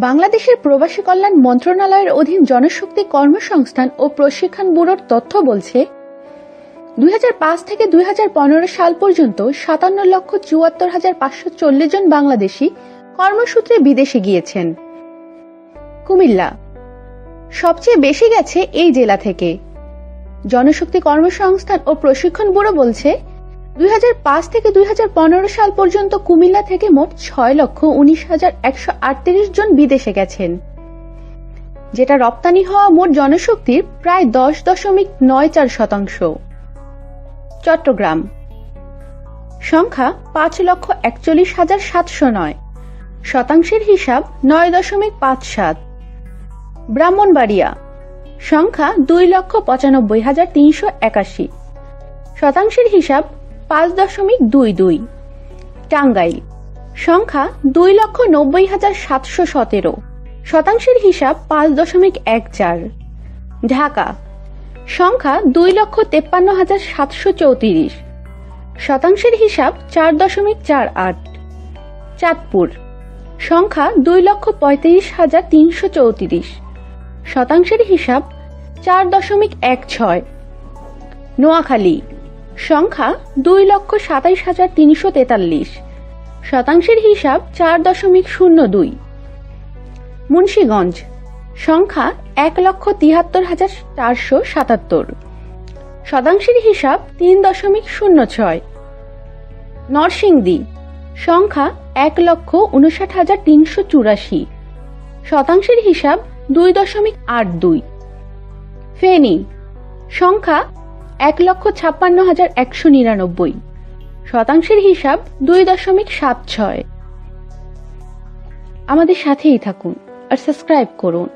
বাংলাদেশের প্রবাসী কল্যাণ মন্ত্রণালয়ের অধীন জনশক্তি কর্মসংস্থান ও প্রশিক্ষণ ব্যুরোর তথ্য বলছে 2005 থেকে 2015 সাল পর্যন্ত 57,74,540 জন বাংলাদেশি কর্মসূত্রে বিদেশে গিয়েছেন। কুমিল্লা সবচেয়ে বেশি গেছে এই জেলা থেকে। জনশক্তি কর্মসংস্থান ও প্রশিক্ষণ ব্যুরো বলছে 2005 থেকে 2015 সাল পর্যন্ত কুমিল্লা থেকে মোট 6,19,138 জন বিদেশে গেছেন, যেটা রপ্তানি হওয়া মোট জনশক্তির প্রায় 10.94%। চট্টগ্রাম সংখ্যা 5,41,709, শতাংশের হিসাব 9.57। ব্রাহ্মণবাড়িয়া সংখ্যা 2,95,381, শতাংশের হিসাব 5.22। টাঙ্গাইল সংখ্যা 2,90,717, শতাংশের হিসাব 5.14। ঢাকা সংখ্যা 2,53,734, শতাংশের হিসাব 4.48। চাঁদপুর সংখ্যা 2,35,334, শতাংশের হিসাব 4.16। নোয়াখালী সংখ্যা 2,27,343, শতাংশের হিসাব 4.02। মুন্সিগঞ্জ সংখ্যা 1,73,477, শতাংশের হিসাব 3.06। নরসিংদী সংখ্যা 1,59,384, শতাংশের হিসাব 2.82। ফেনী সংখ্যা 1,56,199, শতাংশের হিসাব 2.76। আমাদের সাথেই থাকুন আর সাবস্ক্রাইব করুন।